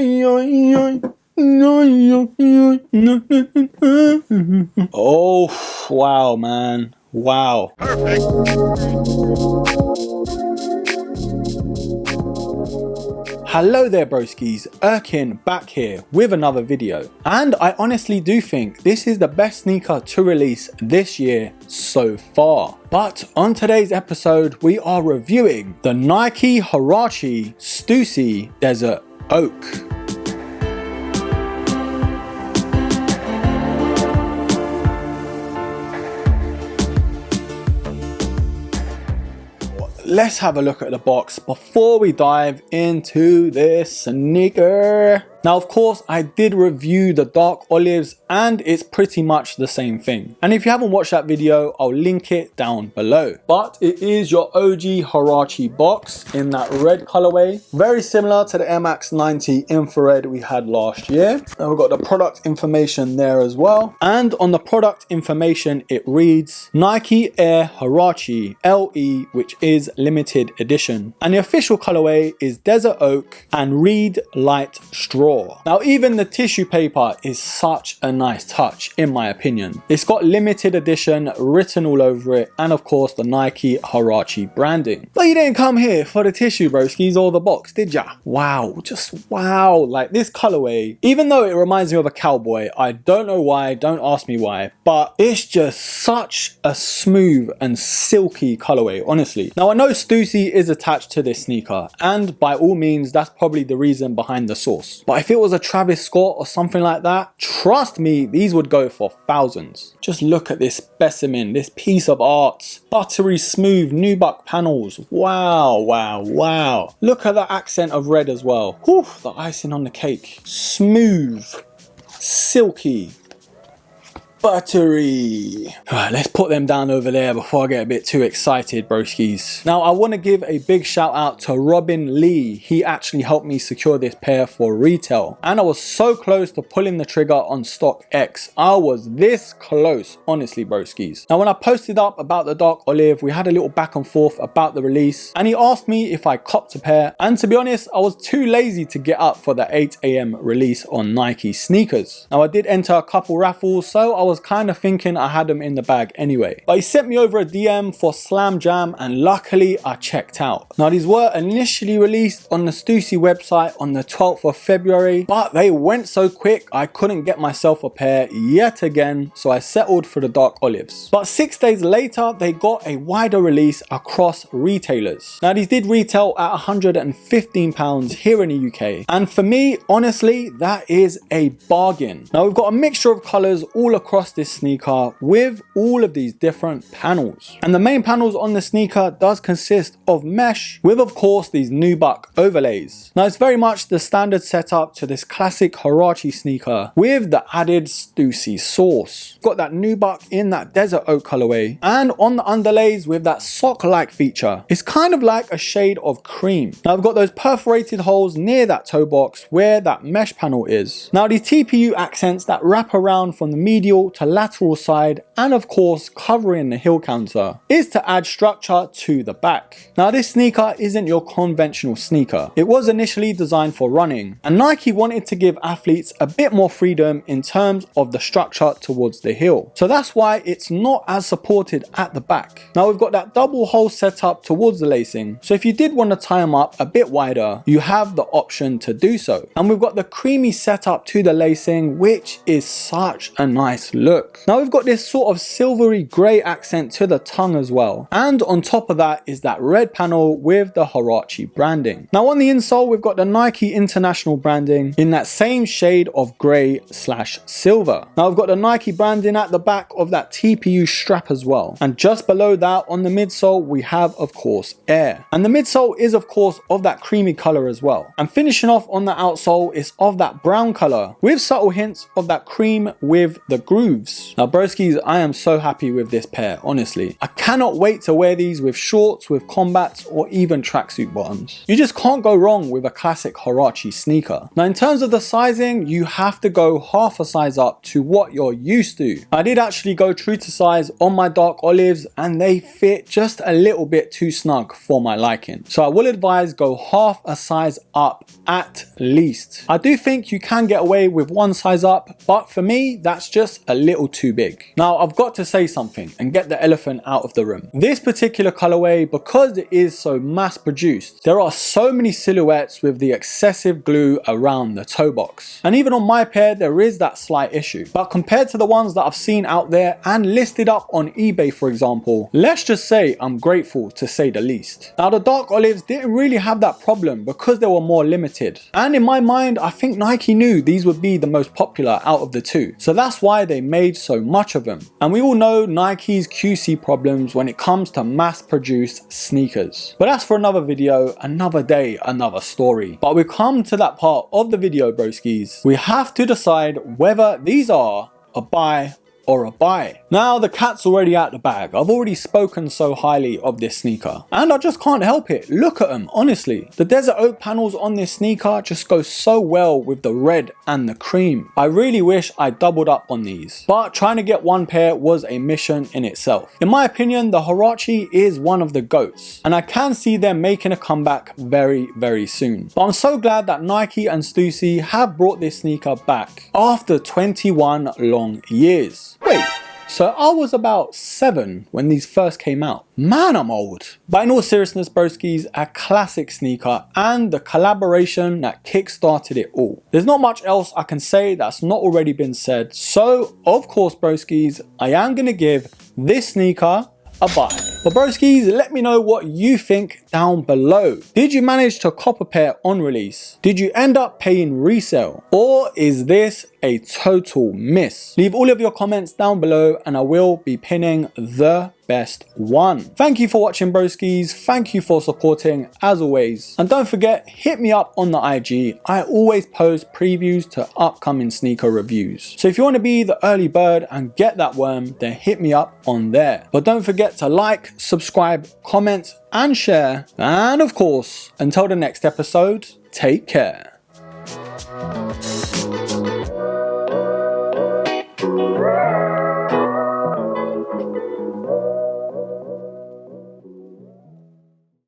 Oh, wow, man. Wow. Perfect. Hello there broskies, Erkin back here with another video, and I honestly do think this is the best sneaker to release this year so far. But on today's episode we are reviewing the Nike Huarache Stussy Desert Oak. Let's have a look at the box before we dive into this sneaker. Now, of course, I did review the dark olives and it's pretty much the same thing. And if you haven't watched that video, I'll link it down below. But it is your OG Huarache box in that red colorway. Very similar to the Air Max 90 infrared we had last year. And we've got the product information there as well. And on the product information, it reads Nike Air Huarache LE, which is limited edition. And the official colorway is Desert Oak and Reed Light Straw. Now, even the tissue paper is such a nice touch in my opinion. It's got limited edition written all over it, and of course the Nike Huarache branding. But you didn't come here for the tissue broskies or the box, did ya? Wow, just wow. Like this colorway, even though it reminds me of a cowboy, I don't know why, don't ask me why, but it's just such a smooth and silky colorway, honestly. Now I know Stussy is attached to this sneaker, and by all means that's probably the reason behind the source. But if it was a Travis Scott or something like that, trust me, these would go for thousands. Just look at this specimen, this piece of art. Buttery smooth nubuck panels. Wow, wow, wow. Look at the accent of red as well. Whew, the icing on the cake. Smooth, silky, buttery. Alright, let's put them down over there before I get a bit too excited, broskies. Now, I want to give a big shout out to Robin Lee. He actually helped me secure this pair for retail. And I was so close to pulling the trigger on StockX. I was this close, honestly, broskies. Now, when I posted up about the dark olive, we had a little back and forth about the release. And he asked me if I copped a pair. And to be honest, I was too lazy to get up for the 8 AM release on Nike sneakers. Now, I did enter a couple raffles, so I was kind of thinking I had them in the bag anyway. But he sent me over a DM for Slam Jam and luckily I checked out. Now these were initially released on the Stussy website on the 12th of February, but they went so quick I couldn't get myself a pair yet again, so I settled for the dark olives. But 6 days later they got a wider release across retailers. Now these did retail at £115 here in the UK, and for me honestly that is a bargain. Now we've got a mixture of colours all across this sneaker with all of these different panels, and the main panels on the sneaker does consist of mesh with of course these nubuck overlays. Now it's very much the standard setup to this classic Huarache sneaker with the added Stussy sauce. Got that nubuck in that Desert Oak colorway, and on the underlays with that sock like feature. It's kind of like a shade of cream. Now I've got those perforated holes near that toe box where that mesh panel is. Now these TPU accents that wrap around from the medial to lateral side and of course covering the heel counter is to add structure to the back. Now this sneaker isn't your conventional sneaker. It was initially designed for running, and Nike wanted to give athletes a bit more freedom in terms of the structure towards the heel. So that's why it's not as supported at the back. Now we've got that double hole set up towards the lacing, so if you did want to tie them up a bit wider, you have the option to do so. And we've got the creamy setup to the lacing, which is such a nice look. Now we've got this sort of silvery grey accent to the tongue as well, and on top of that is that red panel with the Huarache branding. Now on the insole we've got the Nike International branding in that same shade of grey slash silver. Now we've got the Nike branding at the back of that TPU strap as well, and just below that on the midsole we have of course Air, and the midsole is of course of that creamy colour as well, and finishing off on the outsole is of that brown colour with subtle hints of that cream with the grooves. Now broskies, I am so happy with this pair, honestly. I cannot wait to wear these with shorts, with combats, or even tracksuit bottoms. You just can't go wrong with a classic Huarache sneaker. Now in terms of the sizing, you have to go half a size up to what you're used to. I did actually go true to size on my dark olives and they fit just a little bit too snug for my liking. So I will advise go half a size up at least. I do think you can get away with one size up, but for me, that's just a little too big. Now I've got to say something and get the elephant out of the room. This particular colorway, because it is so mass produced, there are so many silhouettes with the excessive glue around the toe box. And even on my pair, there is that slight issue. But compared to the ones that I've seen out there and listed up on eBay, for example, let's just say I'm grateful to say the least. Now the dark olives didn't really have that problem because they were more limited. And in my mind, I think Nike knew these would be the most popular out of the two. So that's why they made so much of them. And we all know Nike's QC problems when it comes to mass produced sneakers. But that's for another video, another day, another story. But we've come to that part of the video, broskis. We have to decide whether these are a buy or a buy. Now the cat's already out the bag. I've already spoken so highly of this sneaker and I just can't help it. Look at them, honestly. The desert oak panels on this sneaker just go so well with the red and the cream. I really wish I doubled up on these, but trying to get one pair was a mission in itself. In my opinion, the Huarache is one of the GOATs and I can see them making a comeback very, very soon. But I'm so glad that Nike and Stussy have brought this sneaker back after 21 long years. Wait, so I was about 7 when these first came out. Man, I'm old. But in all seriousness, broskis, a classic sneaker and the collaboration that kick-started it all. There's not much else I can say that's not already been said. So, of course, broskis, I am going to give this sneaker a buy. But broskis, let me know what you think down below. Did you manage to cop a pair on release? Did you end up paying resale? Or is this a total miss? Leave all of your comments down below and I will be pinning the best one. Thank you for watching, broskis. Thank you for supporting as always. And don't forget, hit me up on the IG. I always post previews to upcoming sneaker reviews. So if you want to be the early bird and get that worm, then hit me up on there. But don't forget to like, subscribe, comment and share. And of course, until the next episode, take care.